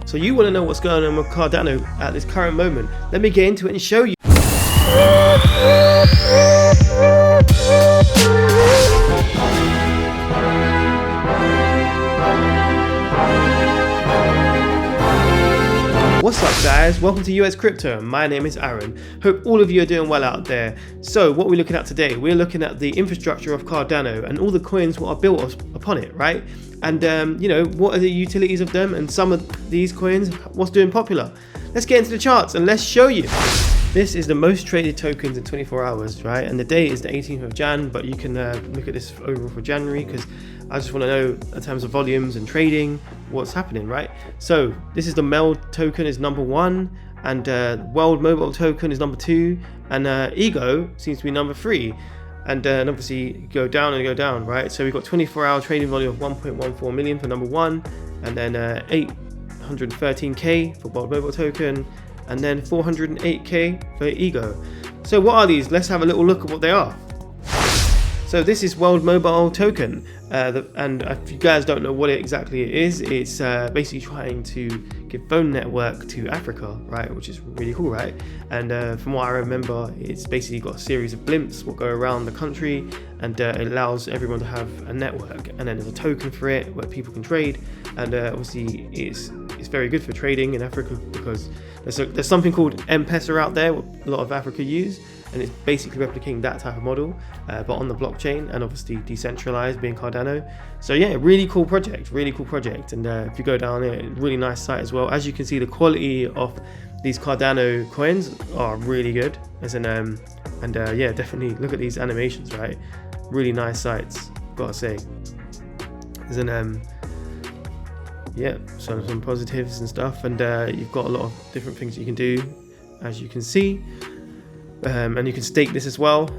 So you want to know what's going on with Cardano at this current moment. Let me get into it and show you. What's up guys, welcome to US Crypto. My name is Aaron. Hope all of you are doing well out there. So what we're looking at today, we're looking at the infrastructure of Cardano and all the coins what are built upon it, right? And you know, what are the utilities of them, and some of these coins, what's doing popular. Let's get into the charts and let's show you. This is the most traded tokens in 24 hours, right? And the date is the 18th of Jan, but you can look at this overall for January, because I just want to know in terms of volumes and trading, what's happening, right? So this is the Meld token is number 1, and World Mobile token is number 2, and Ego seems to be number 3. And obviously go down and go down, right? So we've got 24-hour trading volume of 1.14 million for number 1, and then 813k for World Mobile token, and then 408k for Ego. So what are these? Let's have a little look at what they are. So this is World Mobile token, and if you guys don't know what it exactly is, it's basically trying to give phone network to Africa, right? Which is really cool, right? And from what I remember, it's basically got a series of blimps that go around the country, and it allows everyone to have a network. And then there's a token for it where people can trade, and obviously it's very good for trading in Africa, because there's something called M-Pesa out there, what a lot of Africa use. And it's basically replicating that type of model, but on the blockchain, and obviously decentralized, being Cardano. So yeah, really cool project. And if you go down here, really nice site as well. As you can see, the quality of these Cardano coins are really good. As in, yeah, definitely look at these animations, right? Really nice sites, gotta say. As in, yeah, so some positives and stuff, and you've got a lot of different things you can do, as you can see. And you can stake this as well,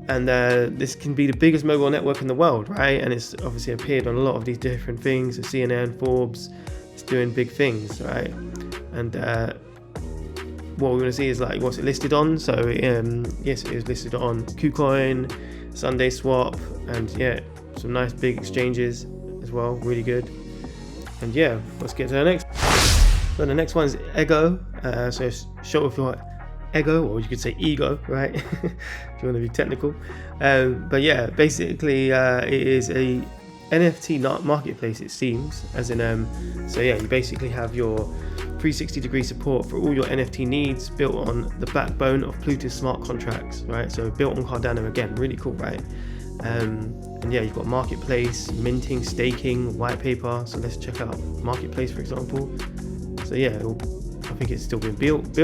and this can be the biggest mobile network in the world, right? And it's obviously appeared on a lot of these different things, so CNN, Forbes, it's doing big things, right? And what we're going to see is like what's it listed on. So yes, it is listed on KuCoin, Sunday Swap, and yeah, some nice big exchanges as well, really good. And yeah, let's get to the next. So the next one is Ego, so it's short of your Ego, or you could say Ego, right? If you want to be technical. But yeah, basically it is a NFT marketplace, it seems, as in so yeah, you basically have your 360-degree support for all your NFT needs, built on the backbone of Plutus smart contracts, right? So built on Cardano, again, really cool, right? And yeah, you've got marketplace, minting, staking, white paper. So let's check out marketplace, for example. So yeah, I think it's still being built,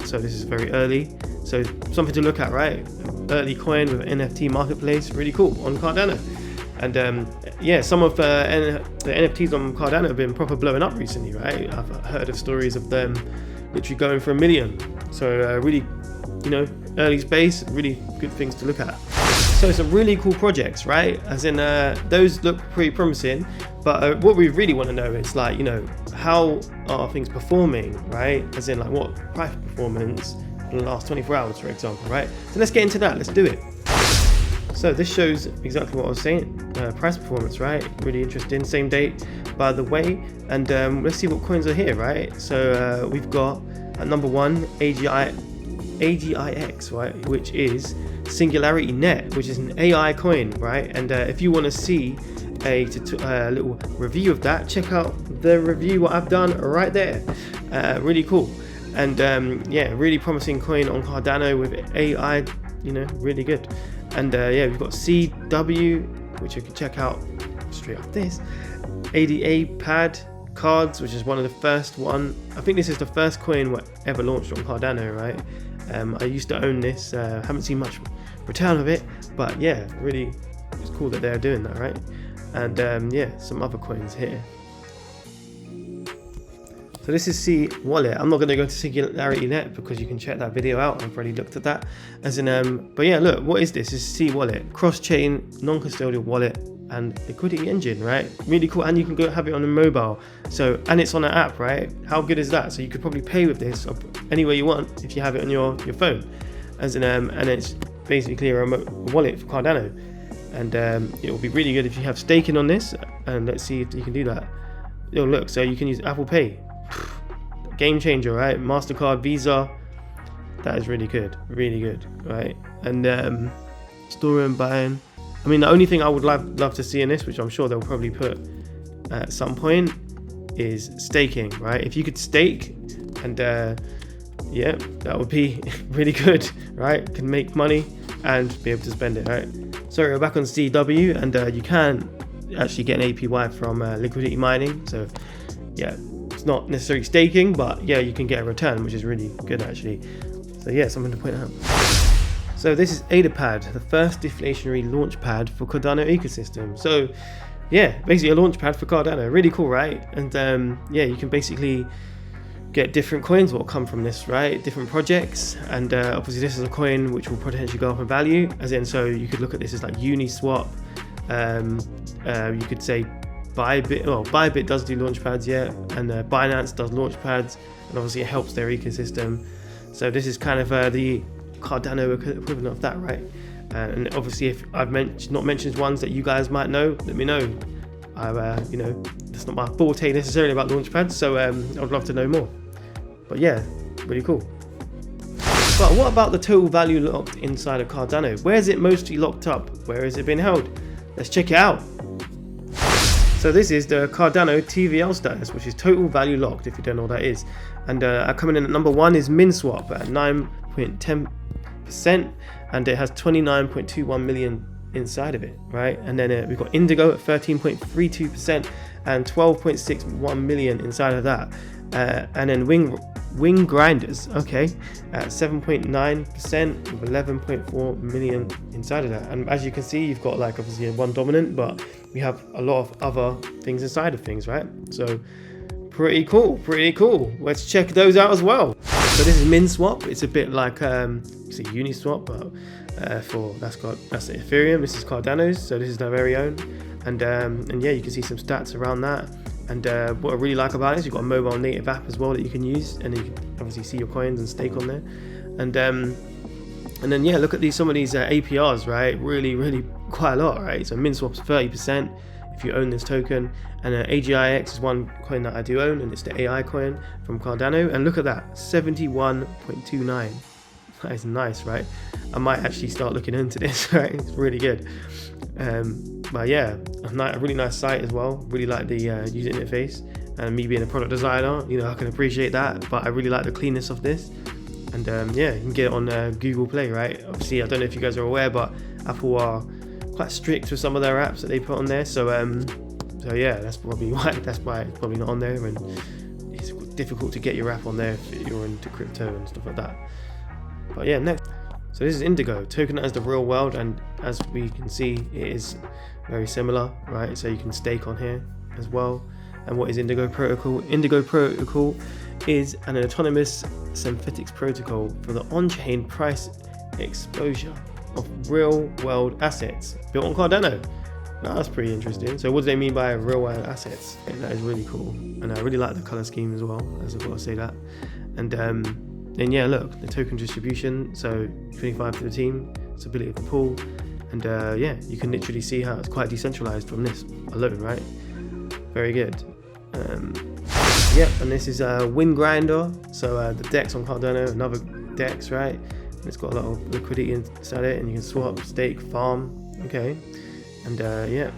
so this is very early, so something to look at, right? Early coin with NFT marketplace, really cool on Cardano. And yeah, some of the NFTs on Cardano have been proper blowing up recently, right? I've heard of stories of them literally going for 1 million. So really, you know, early space, really good things to look at. So some really cool projects, right? As in those look pretty promising, but what we really want to know is, like, you know, how are things performing, right? As in, like, what price performance in the last 24 hours, for example, right? So let's get into that, let's do it. So this shows exactly what I was saying, price performance, right? Really interesting, same date, by the way. And let's see what coins are here, right? So we've got at number 1, AGIX, right? Which is Singularity Net, which is an AI coin, right? And if you want to see a little review of that, check out the review what I've done right there. Really cool. And yeah, really promising coin on Cardano with AI, you know, really good. And yeah, we've got CW, which you can check out straight off this. ADA pad cards, which is one of the first one. I think this is the first coin ever launched on Cardano, right? I used to own this, haven't seen much return of it, but yeah, really it's cool that they're doing that, right? And yeah, some other coins here. So this is C Wallet. I'm not going to go to Singularity Net because you can check that video out. I've already looked at that. As in, but yeah, look, what is this? This is C Wallet, cross-chain, non-custodial wallet, and liquidity engine, right? Really cool. And you can go have it on a mobile. So, and it's on an app, right? How good is that? So you could probably pay with this anywhere you want if you have it on your phone. As in, and it's basically a remote wallet for Cardano. And it will be really good if you have staking on this. And let's see if you can do that. Oh, look, so you can use Apple Pay. game changer, right? MasterCard, Visa, that is really good, right? And storing and buying. I mean, the only thing I would love to see in this, which I'm sure they'll probably put at some point, is staking, right? If you could stake, and yeah, that would be really good, right? Can make money and be able to spend it, right? So we're back on CW, and you can actually get an APY from liquidity mining. So yeah, it's not necessarily staking, but yeah, you can get a return, which is really good actually. So yeah, something to point out. So this is AdaPad, the first deflationary launchpad for Cardano ecosystem. So yeah, basically a launchpad for Cardano. Really cool, right? And yeah, you can basically get different coins what will come from this, right? Different projects, and obviously this is a coin which will potentially go up in value, as in, so you could look at this as like Uniswap. You could say Bybit. Well, Bybit does do launchpads, yeah, and Binance does launchpads, and obviously it helps their ecosystem. So this is kind of the Cardano equivalent of that, right? And obviously, if I've not mentioned ones that you guys might know, let me know. You know, that's not my forte necessarily about launchpads, so I would love to know more. But yeah, really cool. But what about the total value locked inside of Cardano? Where is it mostly locked up? Where has it been held? Let's check it out. So this is the Cardano TVL status, which is total value locked, if you don't know what that is. And coming in at number 1 is Minswap at 9.10%, and it has 29.21 million inside of it, right? And then we've got Indigo at 13.32% and 12.61 million inside of that. And then Wingriders, okay, at 7.9% with 11.4 million inside of that. And as you can see, you've got like obviously one dominant, but we have a lot of other things inside of things, right? So pretty cool. Let's check those out as well. So this is Minswap. It's a bit like it's a Uniswap, but that's Ethereum. This is Cardano's, so this is their very own. And yeah, you can see some stats around that. And what I really like about it is you've got a mobile native app as well that you can use, and you can obviously see your coins and stake on there. And then yeah, look at some of these APRs, right? Really quite a lot, right? So Minswap's 30% if you own this token, and AGIX is one coin that I do own, and it's the AI coin from Cardano. And look at that, 71.29. That is nice, right? I might actually start looking into this, right? It's really good. But yeah, a really nice site as well. Really like the user interface, and me being a product designer, you know, I can appreciate that. But I really like the cleanness of this. And yeah, you can get it on Google Play, right? Obviously, I don't know if you guys are aware, but Apple are quite strict with some of their apps that they put on there. So yeah, that's probably why it's probably not on there, and it's difficult to get your app on there if you're into crypto and stuff like that. But yeah, next. So this is Indigo, token as the real world, and as we can see, it is very similar, right? So you can stake on here as well. And what is Indigo Protocol? Indigo Protocol is an autonomous synthetics protocol for the on-chain price exposure of real-world assets built on Cardano. Now, that's pretty interesting. So what do they mean by real-world assets? That is really cool, and I really like the color scheme as well, as I've got to say that. And yeah, look, the token distribution, so 25 to the team, stability of the pool, and yeah, you can literally see how it's quite decentralized from this alone, right? Very good. Yep, and this is Wingrider, so the DEX on Cardano, another DEX, right? And it's got a lot of liquidity inside it, and you can swap, stake, farm, okay? And yeah,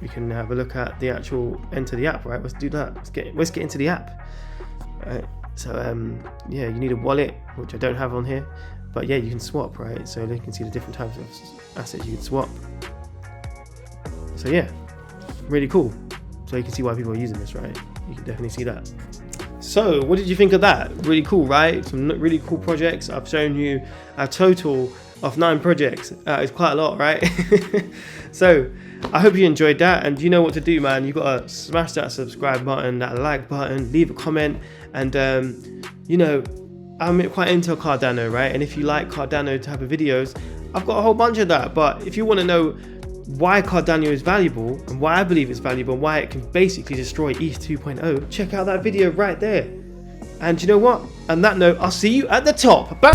we can have a look at the actual enter the app, right? Let's do that. Let's get into the app, right? So yeah, you need a wallet, which I don't have on here, but yeah, you can swap, right? So you can see the different types of assets you can swap. So yeah, really cool. So you can see why people are using this, right? You can definitely see that. So what did you think of that? Really cool, right? Some really cool projects. I've shown you a total of 9 projects. It's quite a lot, right? So I hope you enjoyed that, and you know what to do, man. You gotta smash that subscribe button, that like button, leave a comment, and you know, I'm quite into Cardano, right? And if you like Cardano type of videos, I've got a whole bunch of that. But if you want to know why Cardano is valuable and why I believe it's valuable and why it can basically destroy ETH 2.0, check out that video right there. And you know what? On that note, I'll see you at the top. Bye.